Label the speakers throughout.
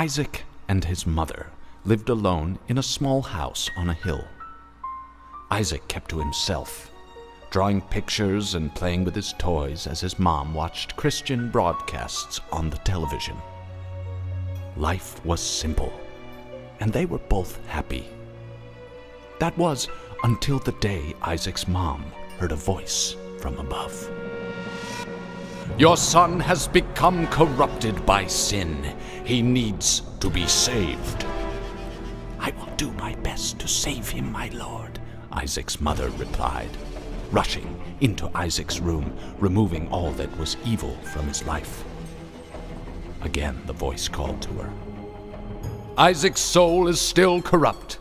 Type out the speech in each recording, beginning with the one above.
Speaker 1: Isaac and his mother lived alone in a small house on a hill. Isaac kept to himself, drawing pictures and playing with his toys as his mom watched Christian broadcasts on the television. Life was simple, and they were both happy. That was until the day Isaac's mom heard a voice from above. "Your son has become corrupted by sin. He needs to be saved." "I will do my best to save him, my lord," Isaac's mother replied, rushing into Isaac's room, removing all that was evil from his life. Again the voice called to her. "Isaac's soul is still corrupt.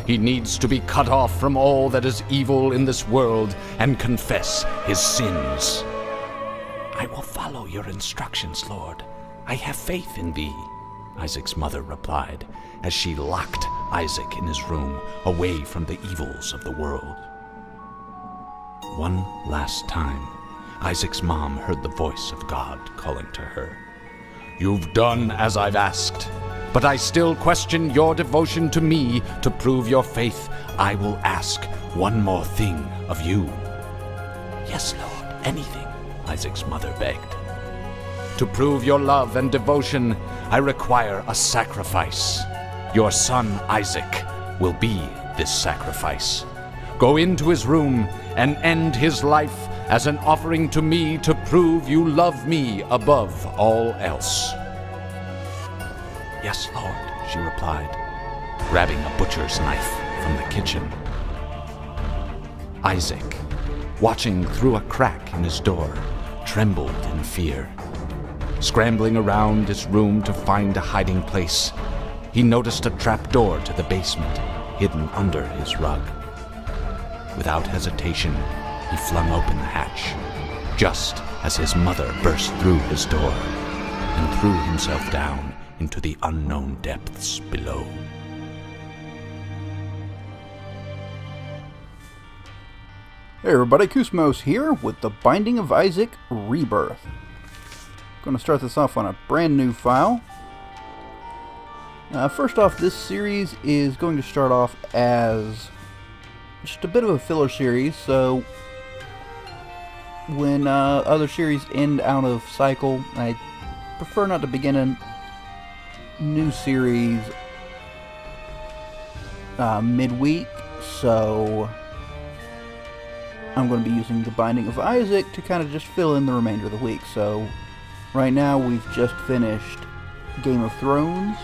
Speaker 1: He needs to be cut off from all that is evil in this world and confess his sins." "I will follow your instructions, Lord. I have faith in thee," Isaac's mother replied, as she locked Isaac in his room, away from the evils of the world. One last time, Isaac's mom heard the voice of God calling to her. "You've done as I've asked, but I still question your devotion to me. To prove your faith, I will ask one more thing of you." "Yes, Lord, anything," Isaac's mother begged. "To prove your love and devotion, I require a sacrifice. Your son Isaac will be this sacrifice. Go into his room and end his life as an offering to me to prove you love me above all else." "Yes, Lord," she replied, grabbing a butcher's knife from the kitchen. Isaac, watching through a crack in his door, trembled in fear. Scrambling around his room to find a hiding place, he noticed a trap door to the basement hidden under his rug. Without hesitation, he flung open the hatch, just as his mother burst through his door and threw himself down into the unknown depths below.
Speaker 2: Hey everybody, Koosemose here with The Binding of Isaac Rebirth. Going to start this off on a brand new file. First off, this series is going to start off as just a bit of a filler series, so when other series end out of cycle, I prefer not to begin a new series midweek, so I'm going to be using The Binding of Isaac to kind of just fill in the remainder of the week. So right now we've just finished Game of Thrones,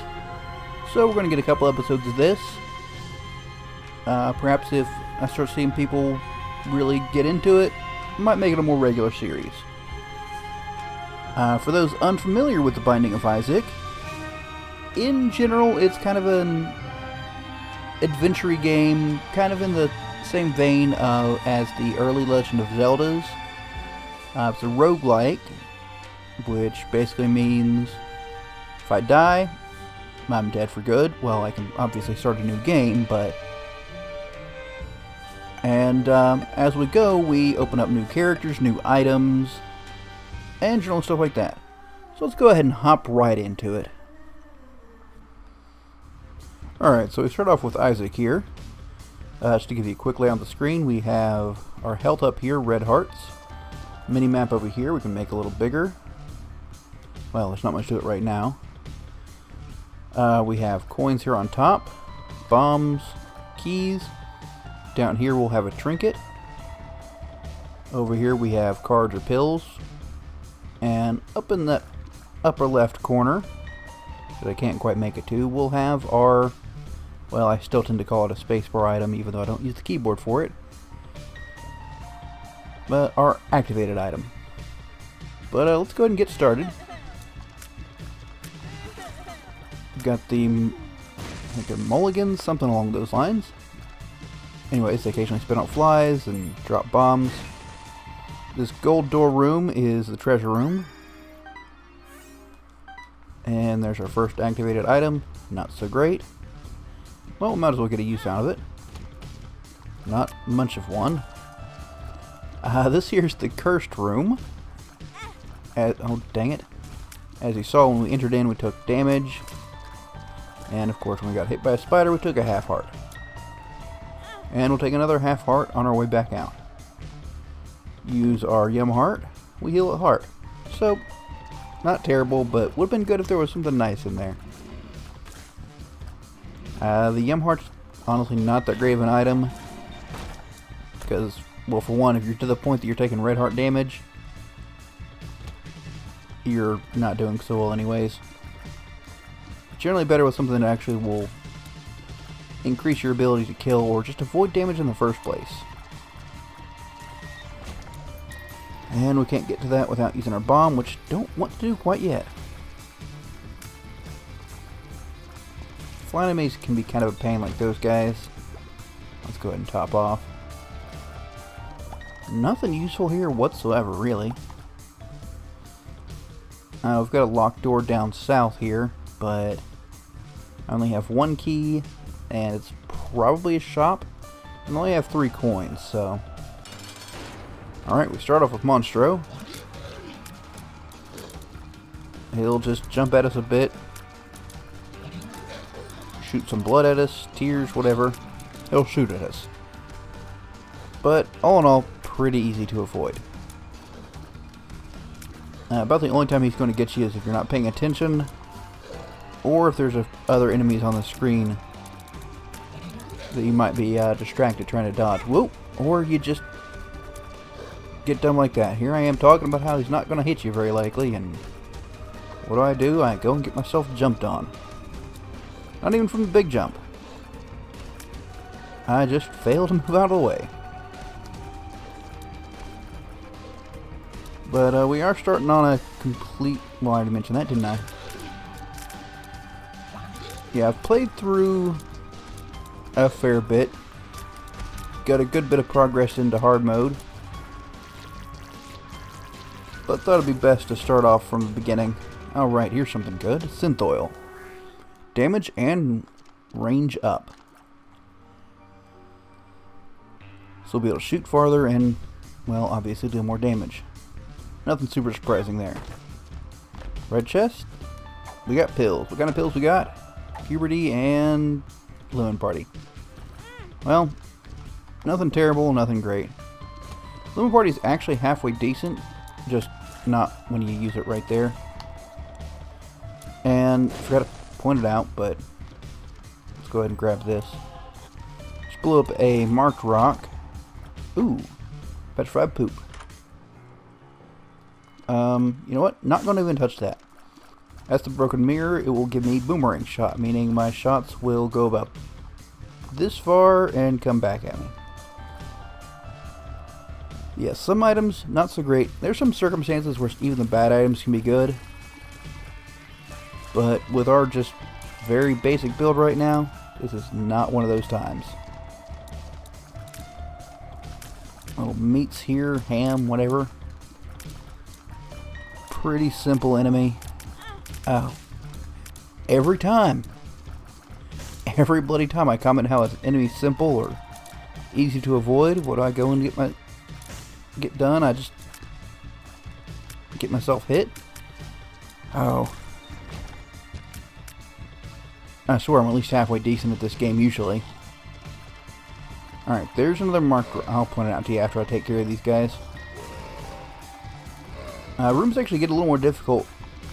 Speaker 2: so we're going to get a couple episodes of this. Perhaps if I start seeing people really get into it, I might make it a more regular series. For those unfamiliar with The Binding of Isaac, in general it's kind of an adventure game, kind of in the same vein as the early Legend of Zeldas. It's a roguelike, which basically means if I die, I'm dead for good. Well, I can obviously start a new game, but... And as we go, we open up new characters, new items, and general stuff like that. So let's go ahead and hop right into it. Alright, so we start off with Isaac here. Just to give you a quick lay on the screen, we have our health up here, red hearts. Mini-map over here, we can make a little bigger. Well, there's not much to it right now. We have coins here on top, bombs, keys. Down here we'll have a trinket. Over here we have cards or pills. And up in the upper left corner, that I can't quite make it to, we'll have our, well, I still tend to call it a spacebar item even though I don't use the keyboard for it, but our activated item. But let's go ahead and get started. We've got the, I think they're mulligans, something along those lines. Anyways, they occasionally spin out flies and drop bombs. This gold door room is the treasure room. And there's our first activated item. Not so great. Well, we might as well get a use out of it. Not much of one. This here's the cursed room. Oh, dang it. As you saw when we entered in, we took damage. And of course, when we got hit by a spider, we took a half heart. And we'll take another half heart on our way back out. Use our yum heart, we heal a heart. So, not terrible, but would have been good if there was something nice in there. The yum heart's honestly not that great of an item. Because, well, for one, if you're to the point that you're taking red heart damage, you're not doing so well anyways. Generally better with something that actually will increase your ability to kill or just avoid damage in the first place. And we can't get to that without using our bomb, which don't want to do quite yet. Flying enemies can be kind of a pain like those guys. Let's go ahead and top off. Nothing useful here whatsoever, really. We've got a locked door down south here, but I only have one key, and it's probably a shop. And I only have 3 coins, so... Alright, we start off with Monstro. He'll just jump at us a bit. Shoot some blood at us, tears, whatever. He'll shoot at us. But, all in all, pretty easy to avoid. About the only time he's going to get you is if you're not paying attention, or if there's other enemies on the screen that you might be distracted trying to dodge. Whoop! Or you just get done like that. Here I am talking about how he's not going to hit you very likely, and what do? I go and get myself jumped on. Not even from the big jump. I just failed to move out of the way. But we are starting on a complete... Well, I already mentioned that, didn't I? Yeah, I've played through a fair bit. Got a good bit of progress into hard mode. But thought it'd be best to start off from the beginning. Alright, here's something good. Synth oil. Damage and range up. So we'll be able to shoot farther and, well, obviously do more damage. Nothing super surprising there. Red chest. We got pills. What kind of pills we got? Puberty and Lemon Party. Well, nothing terrible, nothing great. Lemon Party is actually halfway decent, just not when you use it right there. And I forgot to point it out, but let's go ahead and grab this. Just blew up a marked rock. Ooh, petrified poop. You know what? Not going to even touch that. That's the broken mirror. It will give me boomerang shot, meaning my shots will go about this far and come back at me. Yeah, some items, not so great. There's some circumstances where even the bad items can be good. But with our just very basic build right now, this is not one of those times. Little meats here, ham, whatever. Pretty simple enemy. Oh. Every time. Every bloody time I comment how an enemy's simple or easy to avoid, what do I go and get done? I just get myself hit. Oh. I swear I'm at least halfway decent at this game usually. Alright, there's another marker. I'll point it out to you after I take care of these guys. Rooms actually get a little more difficult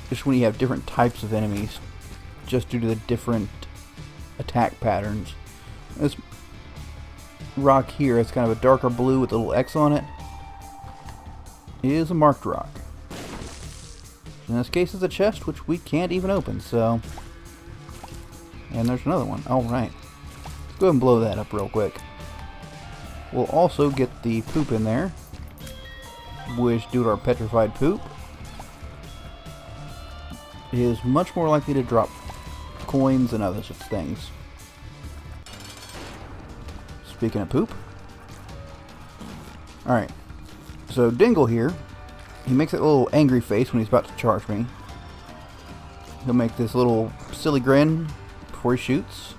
Speaker 2: just when you have different types of enemies, just due to the different attack patterns. This rock here, it's kind of a darker blue with a little X on it, is a marked rock. In this case, it's a chest, which we can't even open, so... And there's another one. Alright. Let's go ahead and blow that up real quick. We'll also get the poop in there, which, due to our petrified poop, is much more likely to drop coins and other such things. Speaking of poop. Alright. So Dingle here, he makes that little angry face when he's about to charge me. He'll make this little silly grin before he shoots.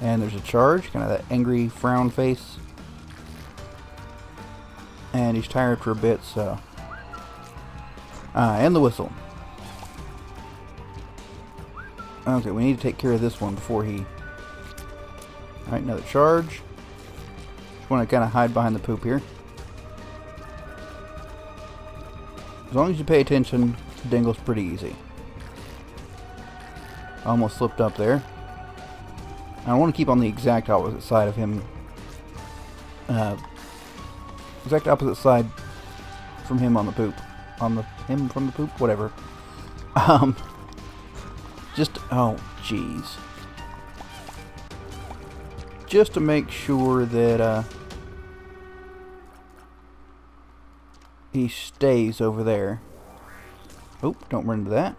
Speaker 2: And there's a charge, kind of that angry frown face. And he's tired for a bit, so... and the whistle. Okay, we need to take care of this one before he... Alright, another charge. Just want to kind of hide behind the poop here. As long as you pay attention, Dingle's pretty easy. Almost slipped up there. I want to keep on the exact opposite side of him. Exact opposite side from him on the poop. Him from the poop? Whatever. Oh, jeez. Just to make sure that, he stays over there. Oh, don't run into that.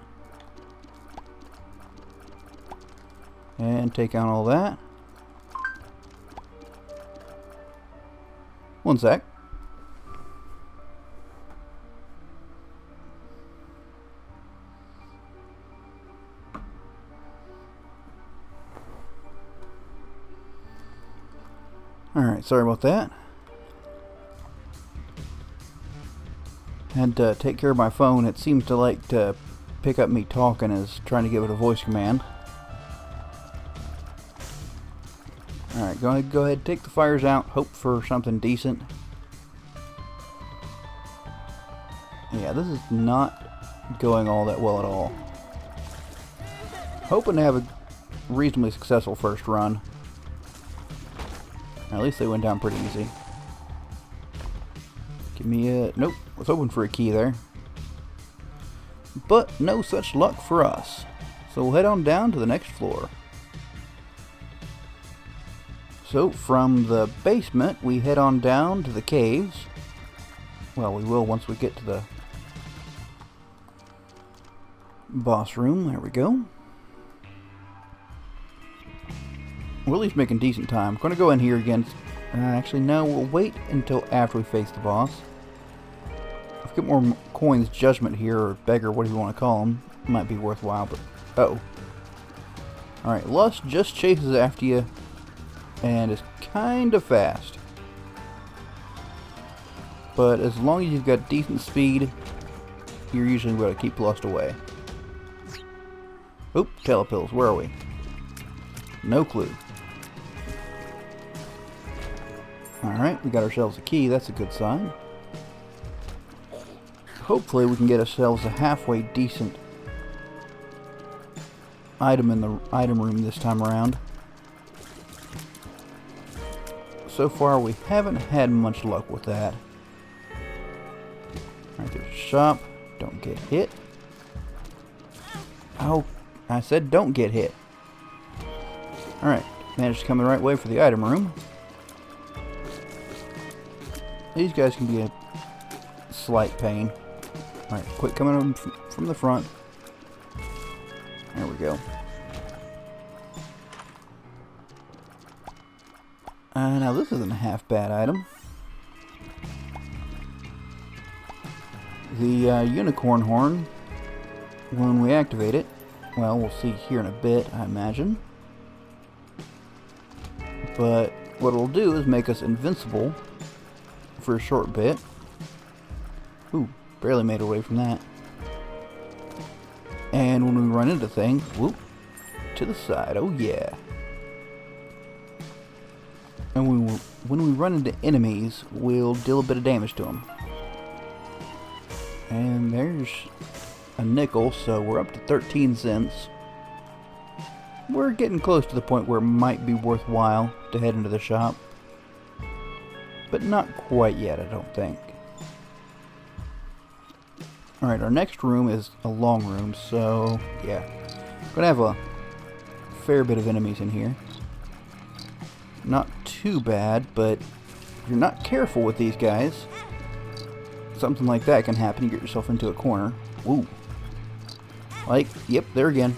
Speaker 2: And take out all that. One sec. Alright, sorry about that. Had to take care of my phone. It seems to like to pick up me talking as trying to give it a voice command. Alright, go ahead, take the fires out, hope for something decent. Yeah, this is not going all that well at all. Hoping to have a reasonably successful first run. Or at least they went down pretty easy. Give me a... Nope, was hoping for a key there. But no such luck for us. So we'll head on down to the next floor. So from the basement, we head on down to the caves. Well, we will once we get to the boss room. There we go. We're at least making decent time. I'm going to go in here again. Actually, no, we'll wait until after we face the boss. If we get more coins judgment here, or beggar, whatever you want to call them, might be worthwhile, but... Uh-oh. Alright, Lust just chases after you, and is kind of fast. But as long as you've got decent speed, you're usually able to keep Lust away. Oop, telepills, where are we? No clue. Alright, we got ourselves a key, that's a good sign. Hopefully we can get ourselves a halfway decent item in the item room this time around. So far we haven't had much luck with that. Alright, there's a shop. Don't get hit. Oh, I said don't get hit. Alright, managed to come the right way for the item room. These guys can be a slight pain. Alright, quit coming from the front. There we go. Now this isn't a half bad item. The unicorn horn, when we activate it, well, we'll see here in a bit, I imagine. But what it'll do is make us invincible for a short bit. Ooh, barely made away from that. And when we run into things, whoop, to the side, oh yeah. And when we run into enemies, we'll deal a bit of damage to them. And there's a nickel, so we're up to 13 cents. We're getting close to the point where it might be worthwhile to head into the shop. But not quite yet, I don't think. Alright, our next room is a long room, so yeah. Gonna have a fair bit of enemies in here. Not too bad, but if you're not careful with these guys, something like that can happen. You get yourself into a corner. Woo. Like, yep, there again.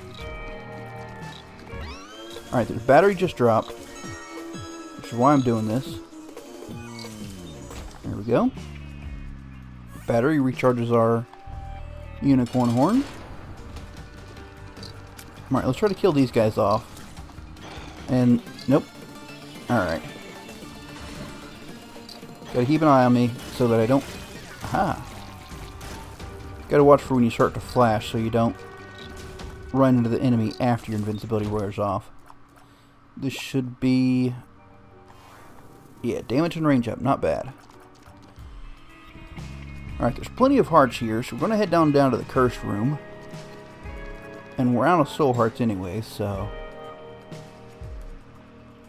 Speaker 2: Alright, the battery just dropped, which is why I'm doing this. There we go. Battery recharges our unicorn horn. Alright, let's try to kill these guys off. And, nope. Alright. Gotta keep an eye on me so that I don't... Aha! Gotta watch for when you start to flash so you don't run into the enemy after your invincibility wears off. This should be... yeah, damage and range up, not bad. Alright, there's plenty of hearts here, so we're going to head down to the cursed room. And we're out of soul hearts anyway, so...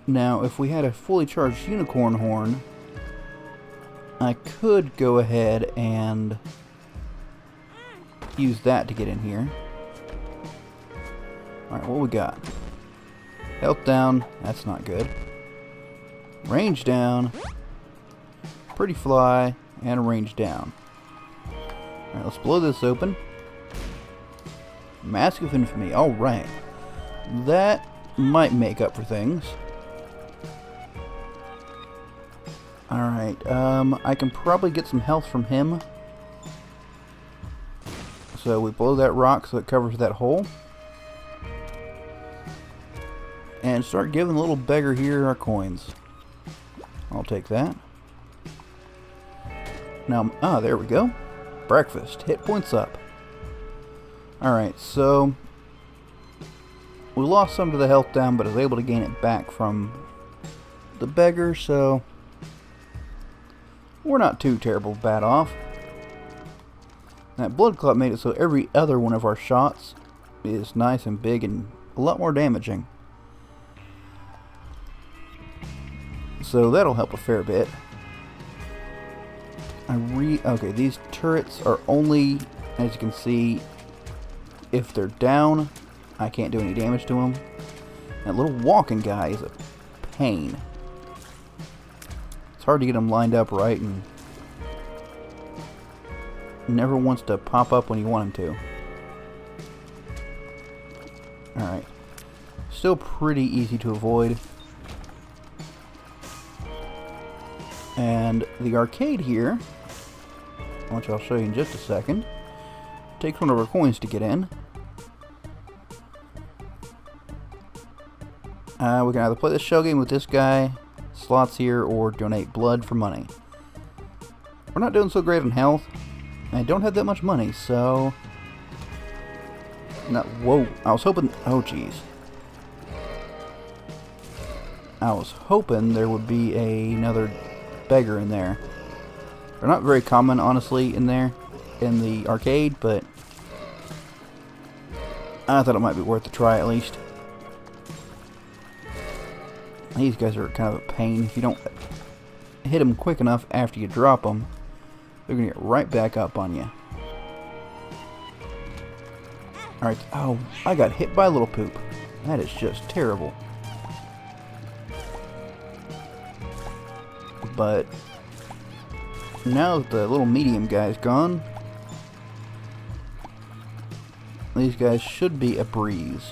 Speaker 2: now, if we had a fully charged unicorn horn, I could go ahead and use that to get in here. Alright, what we got? Health down, that's not good. Range down. Pretty fly, and range down. Alright, let's blow this open. Mask of Infamy, alright. That might make up for things. Alright, I can probably get some health from him. So we blow that rock so it covers that hole. And start giving the little beggar here our coins. I'll take that. Now, there we go. Breakfast. Hit points up. Alright, so we lost some of the health down, but I was able to gain it back from the beggar, so we're not too terrible bad off. That blood clot made it so every other one of our shots is nice and big and a lot more damaging. So that'll help a fair bit. Okay, these turrets are only, as you can see, if they're down, I can't do any damage to them. That little walking guy is a pain. It's hard to get him lined up right, and never wants to pop up when you want him to. Alright. Still pretty easy to avoid. And the arcade here, which I'll show you in just a second, takes one of our coins to get in. We can either play the shell game with this guy, slots here, or donate blood for money. We're not doing so great on health. I don't have that much money, so... whoa, I was hoping... oh, jeez. I was hoping there would be another beggar in there. They're not very common, honestly, in there, in the arcade, but I thought it might be worth a try at least. These guys are kind of a pain. If you don't hit them quick enough after you drop them, they're going to get right back up on you. Alright, oh, I got hit by a little poop. That is just terrible. But now that the little medium guy's gone, these guys should be a breeze.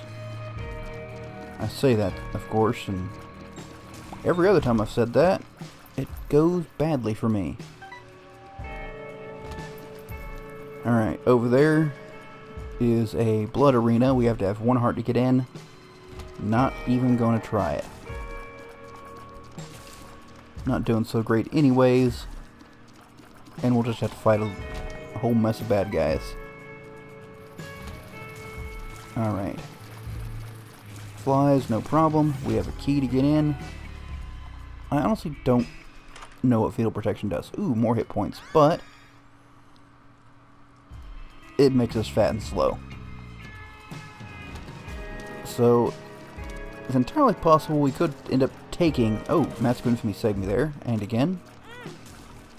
Speaker 2: I say that, of course, and every other time I've said that, it goes badly for me. Alright, over there is a blood arena. We have to have one heart to get in. Not even going to try it. Not doing so great anyways. And we'll just have to fight a whole mess of bad guys. Alright. Flies, no problem. We have a key to get in. I honestly don't know what fatal protection does. Ooh, more hit points. But it makes us fat and slow. So it's entirely possible we could end up taking... oh, Mask of Infamy saved me there. And again.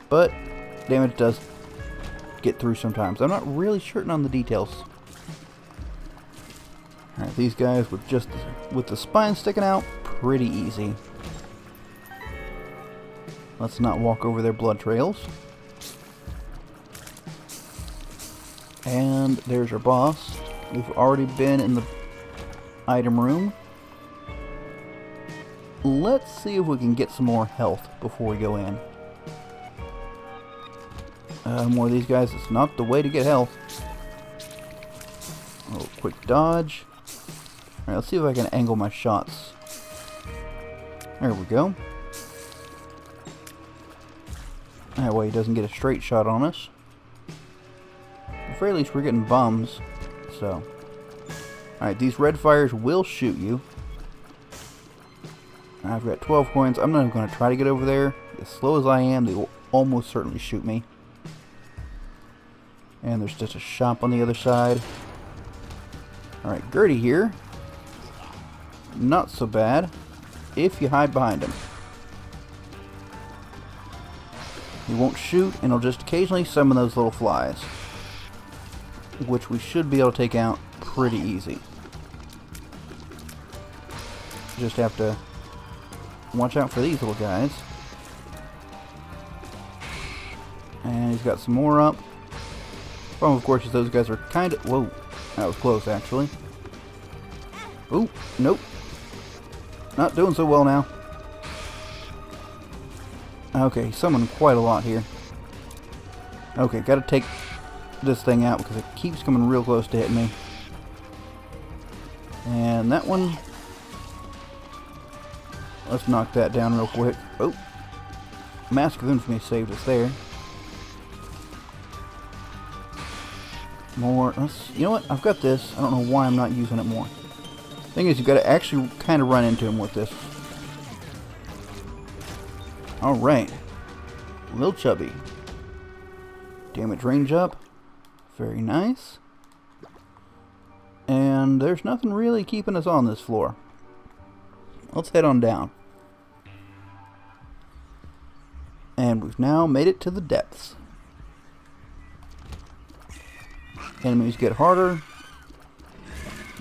Speaker 2: But damage does get through sometimes. I'm not really certain on the details. Alright, these guys with the spine sticking out, pretty easy. Let's not walk over their blood trails. And there's our boss. We've already been in the item room. Let's see if we can get some more health before we go in. More of these guys. It's not the way to get health. A little quick dodge. Alright, let's see if I can angle my shots. There we go. That way he doesn't get a straight shot on us. At the very least, we're getting bombs. So, Alright, these red fires will shoot you. I've got 12 coins. I'm not even going to try to get over there. As slow as I am, they will almost certainly shoot me. And there's just a shop on the other side. Alright, Gertie here. Not so bad if you hide behind him. He won't shoot, and he'll just occasionally summon those little flies, which we should be able to take out pretty easy. Just have to watch out for these little guys. And he's got some more up. Problem, of course, is those guys are kind of... Whoa, that was close, actually. Ooh, nope. Not doing so well now. Okay, he's summoning quite a lot here. Okay, gotta take this thing out because it keeps coming real close to hitting me. And that one... Let's knock that down real quick. Oh! Mask of Infamy saved us there. More... You know what? I've got this. I don't know why I'm not using it more. Thing is, you've got to actually kind of run into him with this. Alright. Little chubby. Damage range up. Very nice. And there's nothing really keeping us on this floor. Let's head on down. And we've now made it to the depths. Enemies get harder.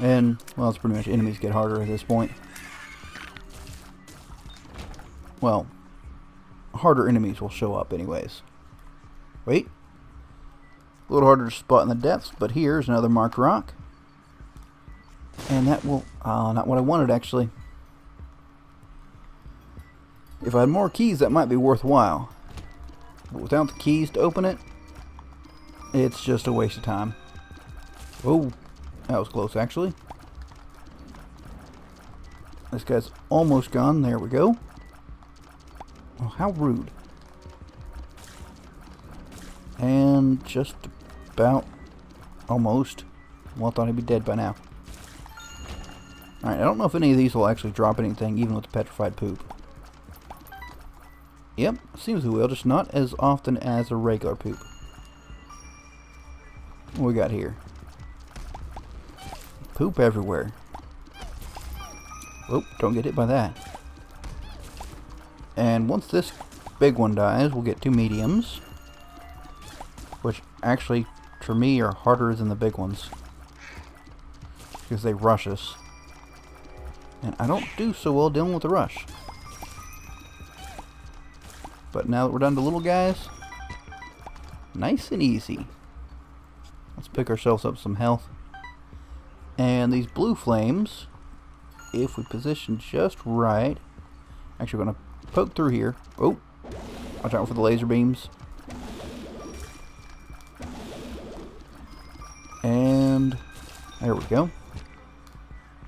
Speaker 2: And, well, it's pretty much enemies get harder at this point. Well, harder enemies will show up anyways. Wait. A little harder to spot in the depths, but here's another marked rock. And that will... not what I wanted, actually. If I had more keys, that might be worthwhile. But without the keys to open it, it's just a waste of time. Oh, that was close, actually. This guy's almost gone. There we go. Oh, how rude. And just about almost. Well, I thought he'd be dead by now. Alright, I don't know if any of these will actually drop anything, even with the petrified poop. Yep, seems it will, just not as often as a regular poop. What we got here? Poop everywhere. Oh, don't get hit by that. And once this big one dies, we'll get two mediums. Which actually, for me, are harder than the big ones. Because they rush us. And I don't do so well dealing with the rush. But now that we're down to little guys, nice and easy. Let's pick ourselves up some health. And these blue flames, if we position just right, actually we're going to poke through here. Oh, watch out for the laser beams. And there we go.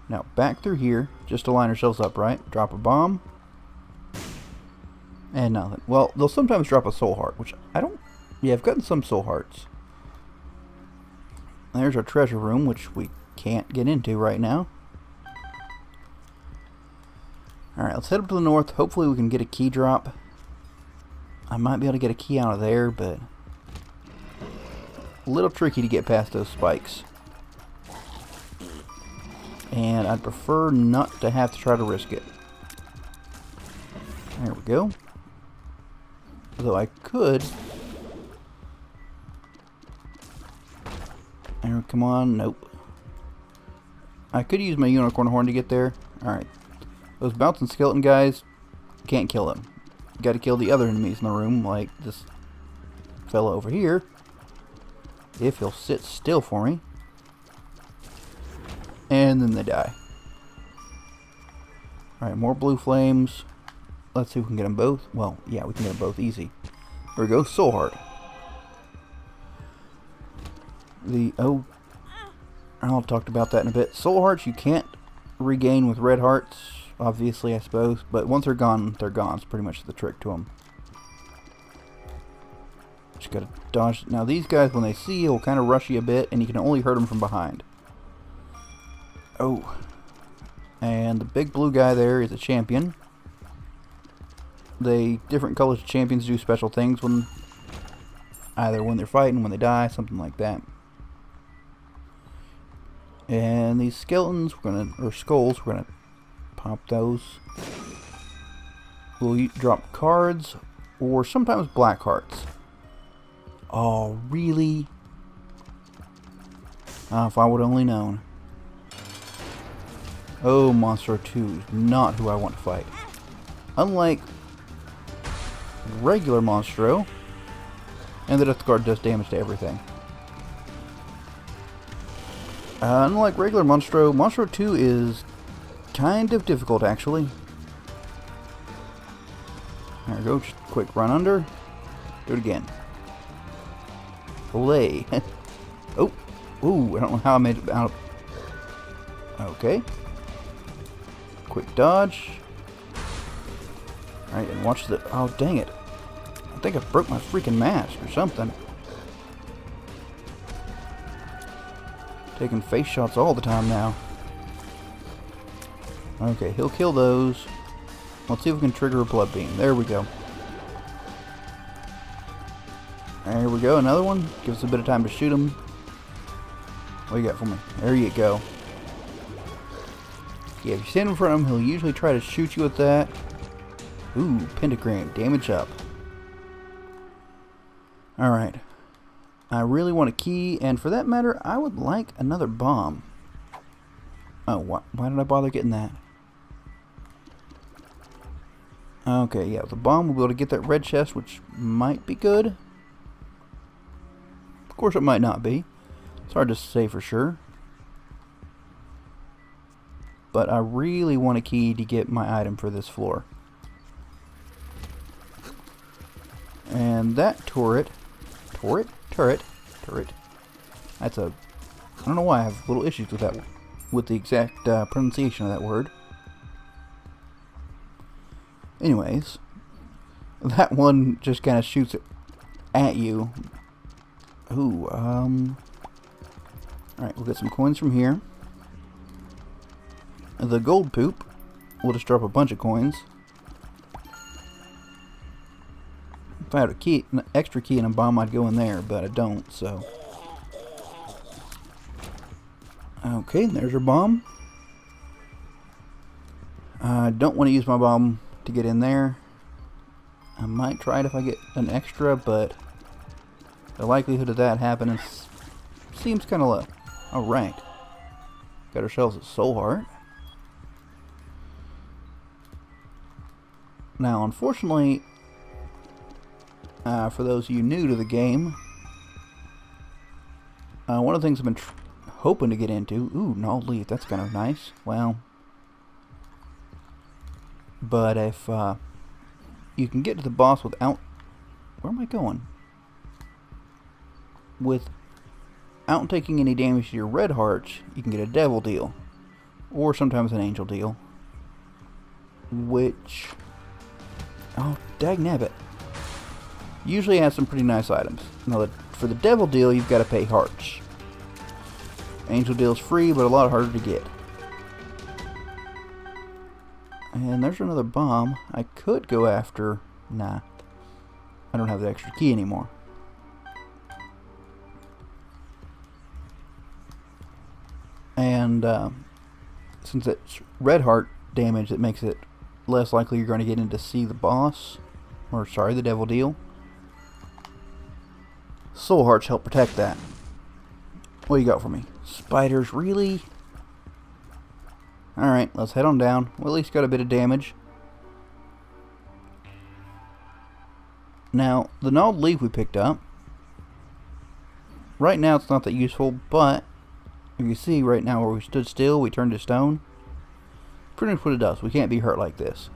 Speaker 2: Now back through here, just to line ourselves up right. Drop a bomb. And nothing. Well, they'll sometimes drop a soul heart, which I don't... Yeah, I've gotten some soul hearts. There's our treasure room, which we can't get into right now. Alright, let's head up to the north. Hopefully we can get a key drop. I might be able to get a key out of there, but... a little tricky to get past those spikes. And I'd prefer not to have to try to risk it. There we go. Although I could... There, come on, nope. I could use my unicorn horn to get there. Alright. Those bouncing skeleton guys, can't kill them. Gotta kill the other enemies in the room, like this fella over here. If he'll sit still for me. And then they die. Alright, more blue flames. Let's see if we can get them both. Well, yeah, we can get them both easy. There we go, soul heart. I'll talk about that in a bit. Soul hearts you can't regain with red hearts, obviously, I suppose. But once they're gone, they're gone. It's pretty much the trick to them. Just gotta dodge. Now these guys, when they see you, will kind of rush you a bit, and you can only hurt them from behind. Oh. And the big blue guy there is a champion. Different colors of champions do special things when they're fighting, when they die, something like that. And these skeletons, skulls, we're gonna pop those. We'll drop cards, or sometimes black hearts. Oh, really? If I would only known. Oh, Monstro 2 is not who I want to fight. Unlike regular Monstro, and the Death Guard does damage to everything. Unlike regular Monstro, Monstro 2 is kind of difficult, actually. There we go, just quick run under. Do it again. Olay. Oh, ooh, I don't know how I made it out. Okay. Quick dodge. Alright, and watch the... Oh, dang it. I think I broke my freaking mask or something. Taking face shots all the time now. Okay, he'll kill those. Let's see if we can trigger a blood beam. There we go. There we go, another one. Give us a bit of time to shoot him. What do you got for me? There you go. Yeah, if you stand in front of him, he'll usually try to shoot you with that. Ooh, pentagram. Damage up. Alright. I really want a key, and for that matter, I would like another bomb. Oh, why did I bother getting that? Okay, yeah, the bomb will be able to get that red chest, which might be good. Of course, it might not be. It's hard to say for sure. But I really want a key to get my item for this floor. And that turret. That's a... I don't know why I have little issues with that, with the exact pronunciation of that word. Anyways, that one just kind of shoots it at you. Ooh, alright, we'll get some coins from here. The gold poop will just drop a bunch of coins. If I had an extra key and a bomb, I'd go in there, but I don't, so. Okay, there's our bomb. I don't want to use my bomb to get in there. I might try it if I get an extra, but the likelihood of that happening seems kind of low. Alright. Got ourselves a soul heart. Now, unfortunately, for those of you new to the game, one of the things I've been hoping to get into... Ooh, gnawed leaf, that's kind of nice. Well... But if you can get to the boss without... Where am I going? Without taking any damage to your red hearts, you can get a devil deal. Or sometimes an angel deal. Which... Oh, dagnabbit. Usually has some pretty nice items. Now, for the devil deal, you've got to pay hearts. Angel deal's free, but a lot harder to get. And there's another bomb. I could go after... Nah. I don't have the extra key anymore. And since it's red heart damage, that makes it less likely you're going to get in to see the boss. Or, sorry, the devil deal. Soul hearts help protect that. What do you got for me? Spiders, really? Alright, let's head on down. We at least got a bit of damage. Now, the gnawed leaf we picked up. Right now it's not that useful, but if you see right now where we stood still, we turned to stone. Pretty much what it does. We can't be hurt like this.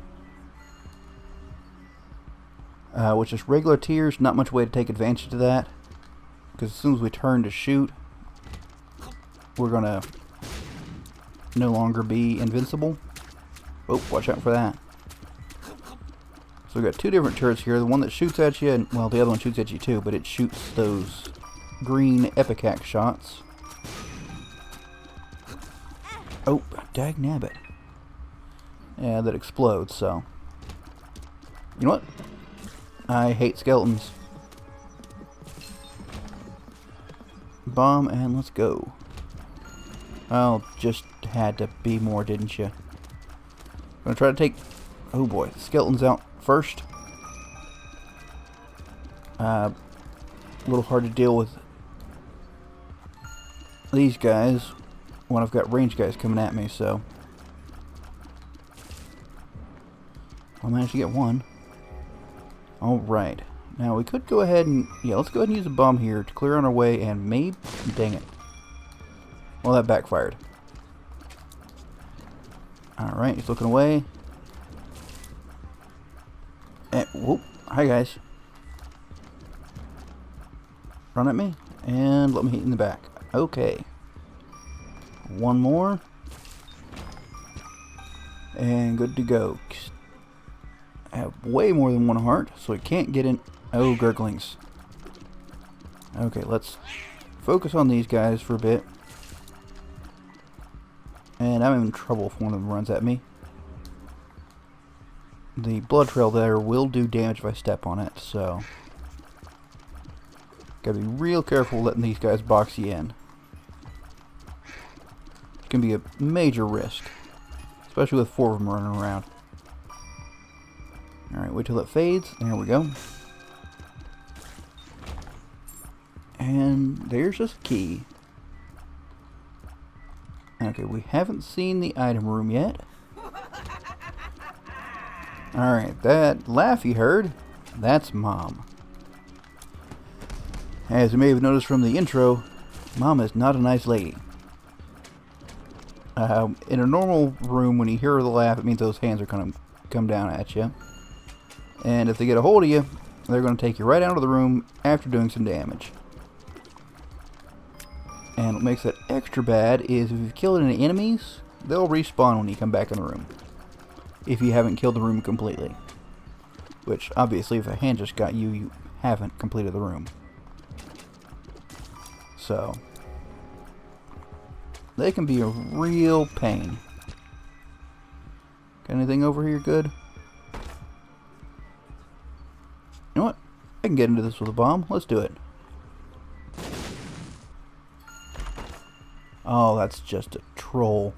Speaker 2: With just regular tears, not much way to take advantage of that. Because as soon as we turn to shoot, we're going to no longer be invincible. Oh, watch out for that. So we've got two different turrets here. The one that shoots at you, and, well, the other one shoots at you too, but it shoots those green epicac shots. Oh, dagnabbit. Yeah, that explodes, so. You know what? I hate skeletons. Bomb, and let's go. Oh, just had to be more, didn't you? Gonna try to take... Oh boy, the skeletons out first. A little hard to deal with these guys when I've got range guys coming at me, so... I managed to get one. Alright. Now we could go ahead and... Yeah, let's go ahead and use a bomb here to clear on our way and maybe... Dang it. Well, that backfired. Alright, he's looking away. And, whoop. Hi, guys. Run at me. And let me hit you in the back. Okay. One more. And good to go. I have way more than one heart, so I can't get in... Oh, gurglings. Okay, let's focus on these guys for a bit. And I'm in trouble if one of them runs at me. The blood trail there will do damage if I step on it, so... Gotta be real careful letting these guys box you in. It can be a major risk. Especially with 4 of them running around. Alright, wait till it fades. There we go. And there's a key. Okay, we haven't seen the item room yet. Alright, that laugh you heard, that's Mom. As you may have noticed from the intro, Mom is not a nice lady. In a normal room, when you hear the laugh, it means those hands are going to come down at you. And if they get a hold of you, they're going to take you right out of the room after doing some damage. And what makes that extra bad is if you've killed any enemies, they'll respawn when you come back in the room. If you haven't killed the room completely. Which, obviously, if a hand just got you, you haven't completed the room. So, they can be a real pain. Got anything over here good? You know what? I can get into this with a bomb. Let's do it. Oh, that's just a troll.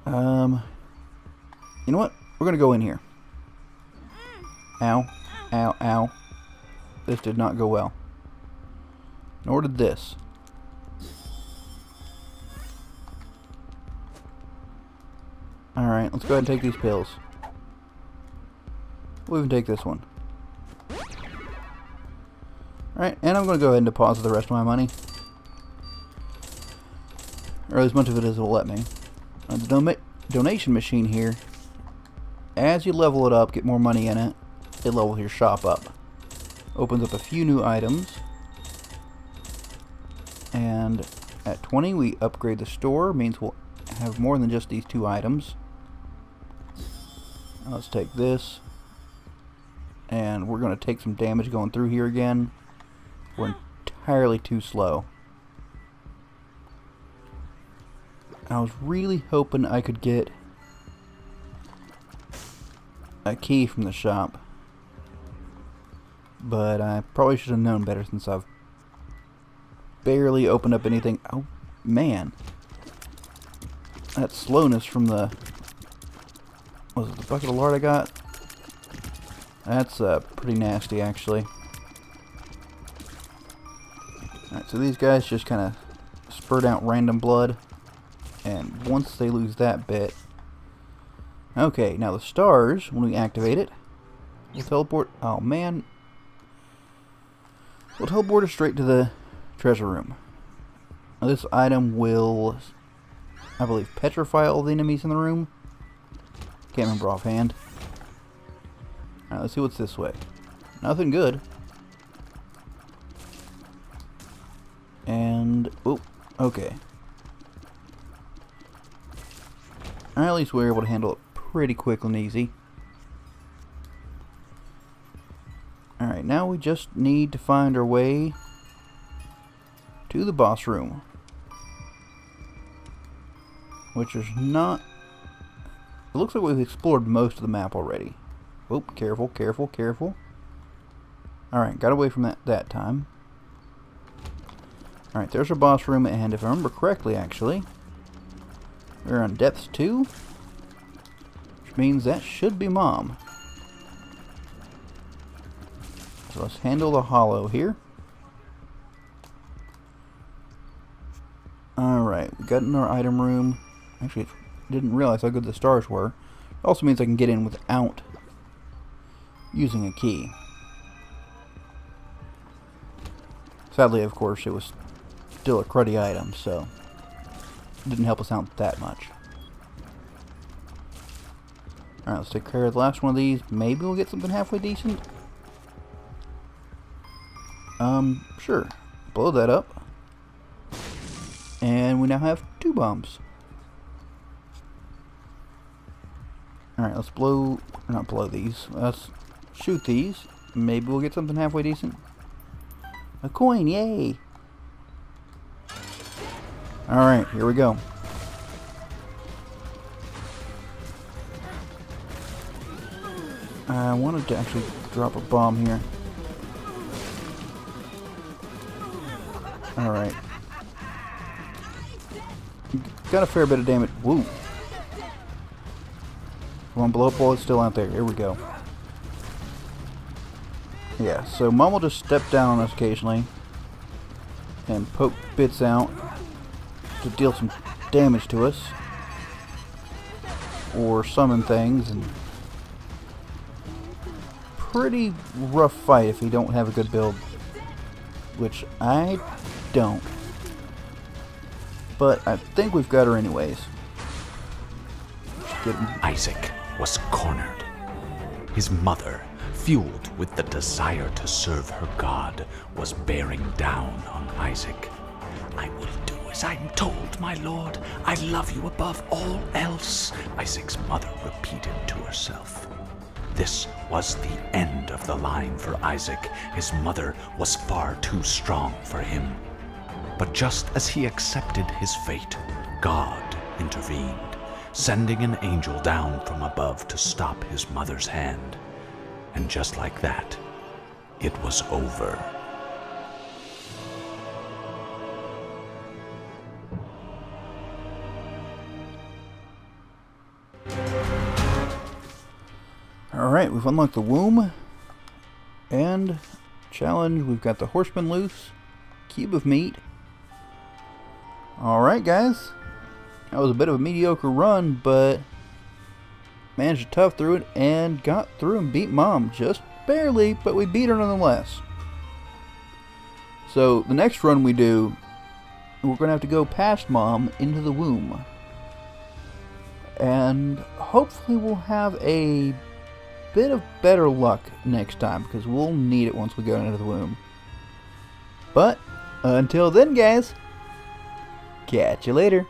Speaker 2: You know what? We're gonna go in here. Ow. Ow, ow. This did not go well. Nor did this. Alright, let's go ahead and take these pills. We'll even take this one. Alright, and I'm going to go ahead and deposit the rest of my money. Or as much of it as it will let me. The donation machine here, as you level it up, get more money in it, it levels your shop up. Opens up a few new items. And at 20 we upgrade the store, means we'll have more than just these 2 items. Now let's take this. And we're going to take some damage going through here again. We're entirely too slow. I was really hoping I could get a key from the shop. But I probably should have known better since I've barely opened up anything. Oh, man. That slowness from the... Was it the bucket of lard I got? That's pretty nasty, actually. Alright, so these guys just kind of spurt out random blood. And once they lose that bit... Okay, now the stars, when we activate it, will teleport... Oh, man. We'll teleport us straight to the treasure room. Now this item will, I believe, petrify all the enemies in the room. Can't remember offhand. Alright, let's see what's this way. Nothing good. And, oh, okay. Alright, at least we were able to handle it pretty quick and easy. Alright, now we just need to find our way to the boss room. which is not... It looks like we've explored most of the map already. Oh, careful, careful, careful. Alright, got away from that time. Alright, there's our boss room, and if I remember correctly, actually, we're on depths 2, which means that should be Mom. So let's handle the hollow here. Alright, we got in our item room. Actually, didn't realize how good the stars were. It also means I can get in without using a key. Sadly, of course, it was still a cruddy item, so it didn't help us out that much. Alright, let's take care of the last one of these. Maybe we'll get something halfway decent. Sure. Blow that up. And we now have 2 bombs. Alright, let's not blow these. Let's shoot these. Maybe we'll get something halfway decent. A coin, yay! Alright, here we go. I wanted to actually drop a bomb here. Alright. Got a fair bit of damage. Woo! Come on, blow up while it's still out there. Here we go. Yeah, so Mom will just step down on us occasionally and poke bits out to deal some damage to us. Or summon things, and pretty rough fight if you don't have a good build. Which I don't. But I think we've got her anyways.
Speaker 1: Isaac was cornered. His mother, fueled with the desire to serve her God, was bearing down on Isaac. "I will do as I'm told, my lord. I love you above all else," Isaac's mother repeated to herself. This was the end of the line for Isaac. His mother was far too strong for him. But just as he accepted his fate, God intervened, sending an angel down from above to stop his mother's hand. And just like that, it was over.
Speaker 2: Alright, we've unlocked the womb. And challenge, we've got the horseman loose. Cube of meat. Alright guys, that was a bit of a mediocre run, but managed to tough through it and got through and beat Mom. Just barely, but we beat her nonetheless. So the next run we do, we're going to have to go past Mom into the womb. And hopefully we'll have a bit of better luck next time, because we'll need it once we go into the womb. But until then guys, catch you later.